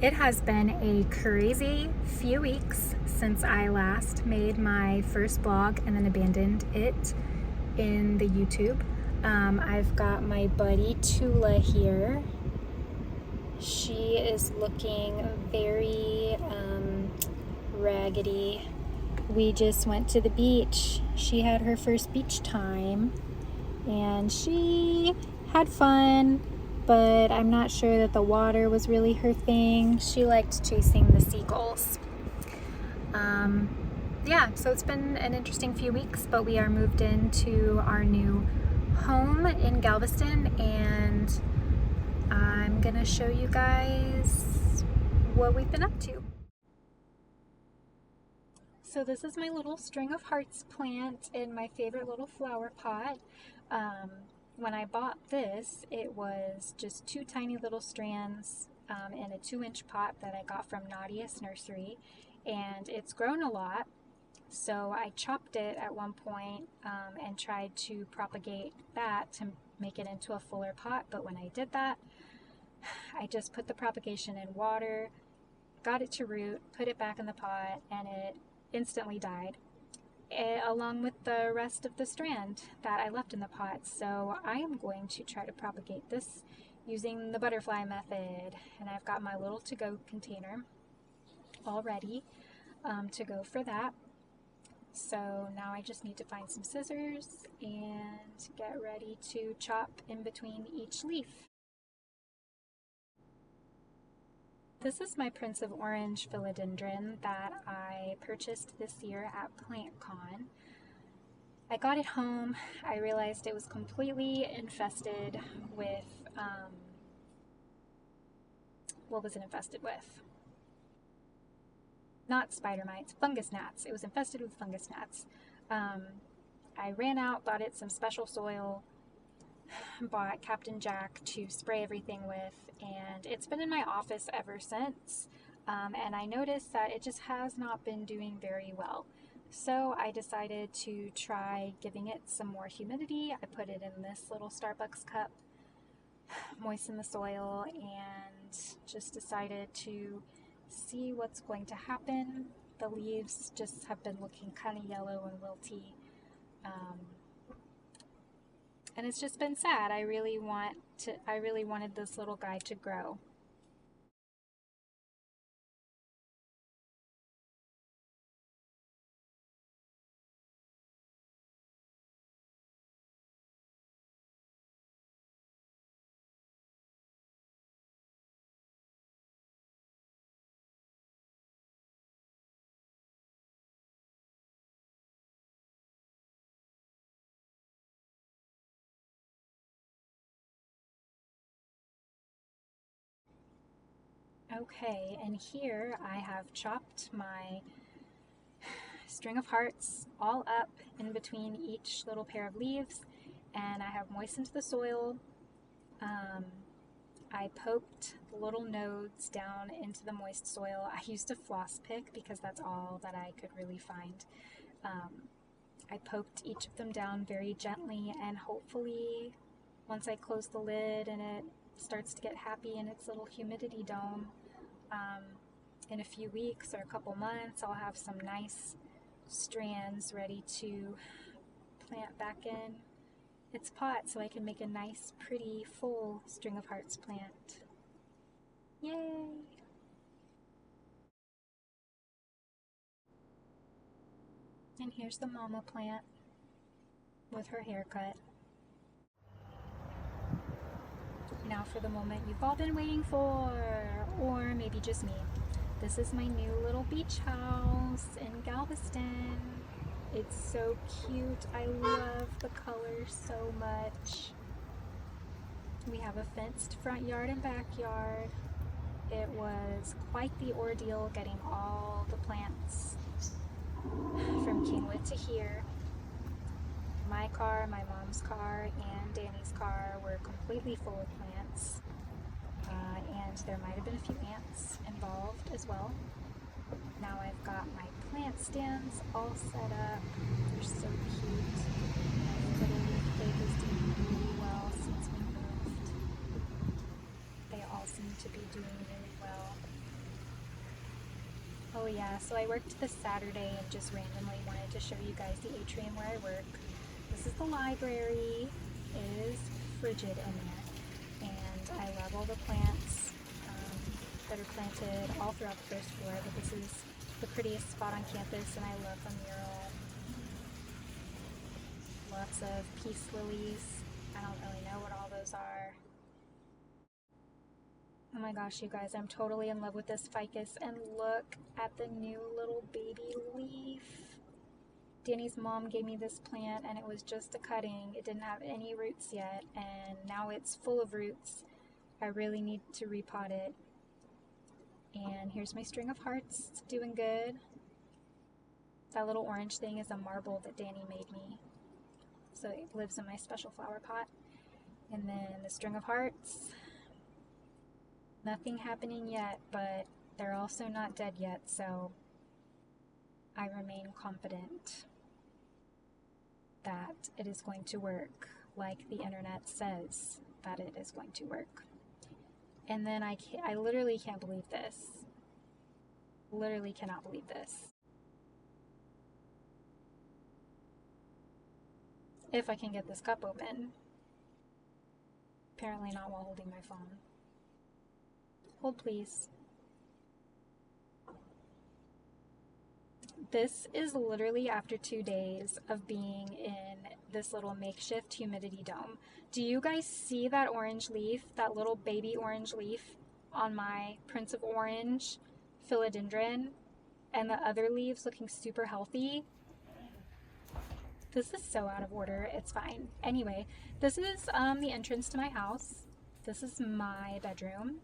It has been a crazy few weeks since I last made my first blog and then abandoned it in the YouTube. I've got my buddy Tula here. She is looking very raggedy. We just went to the beach. She had her first beach time and she had fun, but I'm not sure that the water was really her thing. She liked chasing the seagulls. Yeah, so it's been an interesting few weeks, but we are moved into our new home in Galveston, and I'm gonna show you guys what we've been up to. So this is my little string of hearts plant in my favorite little flower pot. When I bought this, it was just two tiny little strands in a 2-inch pot that I got from Nadia's nursery, and it's grown a lot. So I chopped it at one point and tried to propagate that to make it into a fuller pot, but when I did that, I just put the propagation in water, got it to root, put it back in the pot, and it instantly died, along with the rest of the strand that I left in the pot. So I am going to try to propagate this using the butterfly method, and I've got my little to-go container all ready to go for that. So now I just need to find some scissors and get ready to chop in between each leaf. This is my Prince of Orange philodendron that I purchased this year at PlantCon. I got it home. I realized it was completely infested with, what was it infested with? Not spider mites, fungus gnats. It was infested with fungus gnats. I ran out, bought it some special soil, bought Captain Jack to spray everything with, and it's been in my office ever since. And I noticed that it just has not been doing very well. So I decided to try giving it some more humidity. I put it in this little Starbucks cup, moistened the soil, and just decided to see what's going to happen. The leaves just have been looking kind of yellow and wilty, and it's just been sad. I really wanted this little guy to grow. Okay, and here I have chopped my string of hearts all up in between each little pair of leaves, and I have moistened the soil. I poked the little nodes down into the moist soil. I used a floss pick because that's all that I could really find. I poked each of them down very gently, and hopefully once I close the lid and it starts to get happy in its little humidity dome, in a few weeks or a couple months, I'll have some nice strands ready to plant back in its pot so I can make a nice, pretty, full string of hearts plant. Yay! And here's the mama plant with her haircut. Now for the moment you've all been waiting for, or maybe just me. This is my new little beach house in Galveston. It's so cute. I love the colors so much. We have a fenced front yard and backyard. It was quite the ordeal getting all the plants from Kingwood to here. My car, my mom's car, and Danny's car were completely full of plants, and there might have been a few ants involved as well. Now I've got my plant stands all set up. They're so cute. My little leaf bed is doing really well since we moved. They all seem to be doing really well. Oh yeah, so I worked this Saturday and just randomly wanted to show you guys the atrium where I work. This is the library. It is frigid in there, and I love all the plants that are planted all throughout the first floor, but this is the prettiest spot on campus, and I love the mural. Lots of peace lilies. I don't really know what all those are. Oh my gosh, you guys, I'm totally in love with this ficus, and look at the new little baby leaf. Danny's mom gave me this plant and it was just a cutting. It didn't have any roots yet, and now it's full of roots. I really need to repot it. And here's my string of hearts. It's doing good. That little orange thing is a marble that Danny made me. So it lives in my special flower pot. And then the string of hearts. Nothing happening yet, but they're also not dead yet, so I remain confident that it is going to work like the internet says that it is going to work. And then I literally can't believe this. Literally cannot believe this. If I can get this cup open. Apparently not while holding my phone. Hold please. This is literally after 2 days of being in this little makeshift humidity dome. Do you guys see that orange leaf, that little baby orange leaf on my Prince of Orange philodendron, and the other leaves looking super healthy? This is so out of order. It's fine. Anyway, this is the entrance to my house. This is my bedroom.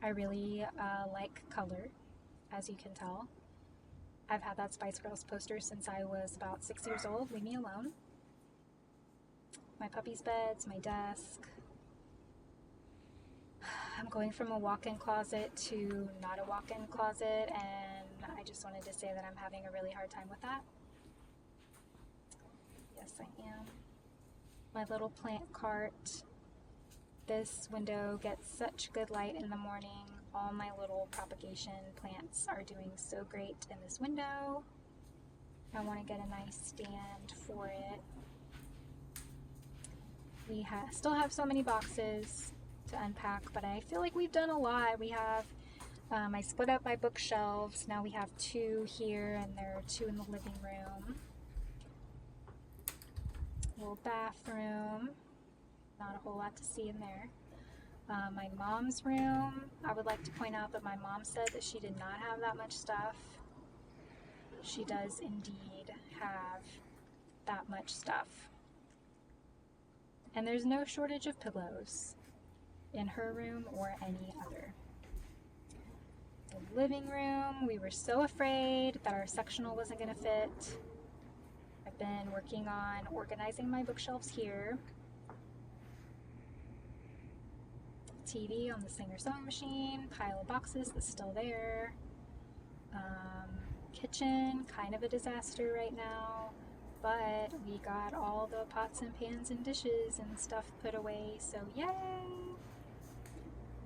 I really like color, as you can tell. I've had that Spice Girls poster since I was about 6 years old. Leave me alone. My puppy's beds, my desk. I'm going from a walk-in closet to not a walk-in closet, and I just wanted to say that I'm having a really hard time with that. Yes, I am. My little plant cart. This window gets such good light in the morning. All my little propagation plants are doing so great in this window. I want to get a nice stand for it. We still have so many boxes to unpack, but I feel like we've done a lot. We have, I split up my bookshelves. Now we have 2 here, and there are 2 in the living room. Little bathroom. Not a whole lot to see in there. My mom's room, I would like to point out that my mom said that she did not have that much stuff. She does indeed have that much stuff. And there's no shortage of pillows in her room or any other. The living room, we were so afraid that our sectional wasn't going to fit. I've been working on organizing my bookshelves here. TV on the Singer sewing machine, pile of boxes that's still there. Kitchen, kind of a disaster right now, but we got all the pots and pans and dishes and stuff put away, so yay!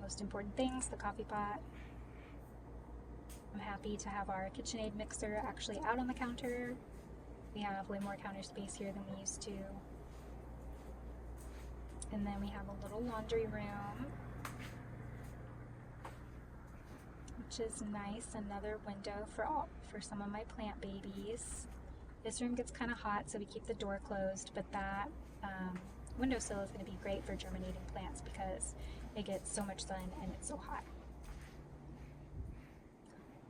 Most important things, the coffee pot. I'm happy to have our KitchenAid mixer actually out on the counter. We have way more counter space here than we used to. And then we have a little laundry room, which is nice. Another window for some of my plant babies. This room gets kind of hot, so we keep the door closed, but that windowsill is going to be great for germinating plants because it gets so much sun and it's so hot.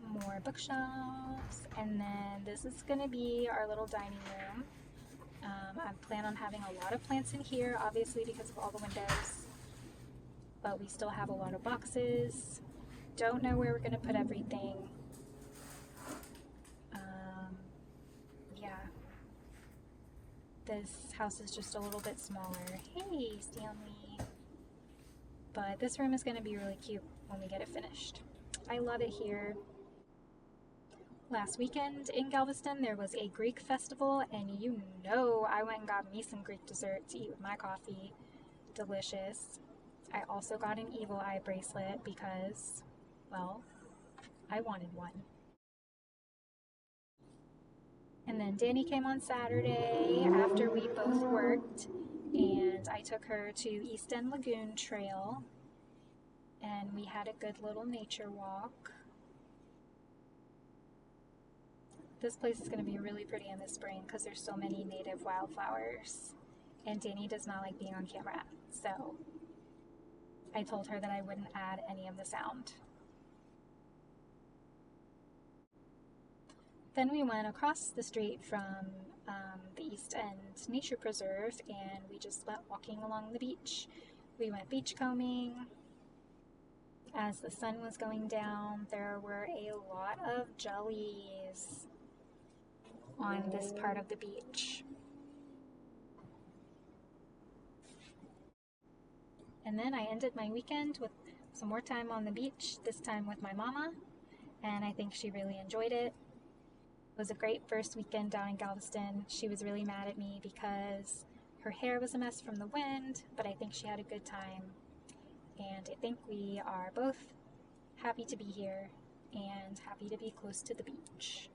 More bookshelves, and then this is going to be our little dining room. I plan on having a lot of plants in here, obviously because of all the windows, but we still have a lot of boxes. Don't know where we're going to put everything. Yeah. This house is just a little bit smaller. Hey, Stanley. But this room is going to be really cute when we get it finished. I love it here. Last weekend in Galveston, there was a Greek festival, and you know I went and got me some Greek dessert to eat with my coffee. Delicious. I also got an evil eye bracelet because, well, I wanted one. And then Danny came on Saturday after we both worked, and I took her to East End Lagoon Trail, and we had a good little nature walk. This place is going to be really pretty in the spring because there's so many native wildflowers, and Danny does not like being on camera, so I told her that I wouldn't add any of the sound. Then we went across the street from the East End Nature Preserve, and we just went walking along the beach. We went beachcombing. As the sun was going down, there were a lot of jellies on this part of the beach. And then I ended my weekend with some more time on the beach, this time with my mama, and I think she really enjoyed it. It was a great first weekend down in Galveston. She was really mad at me because her hair was a mess from the wind, but I think she had a good time. And I think we are both happy to be here and happy to be close to the beach.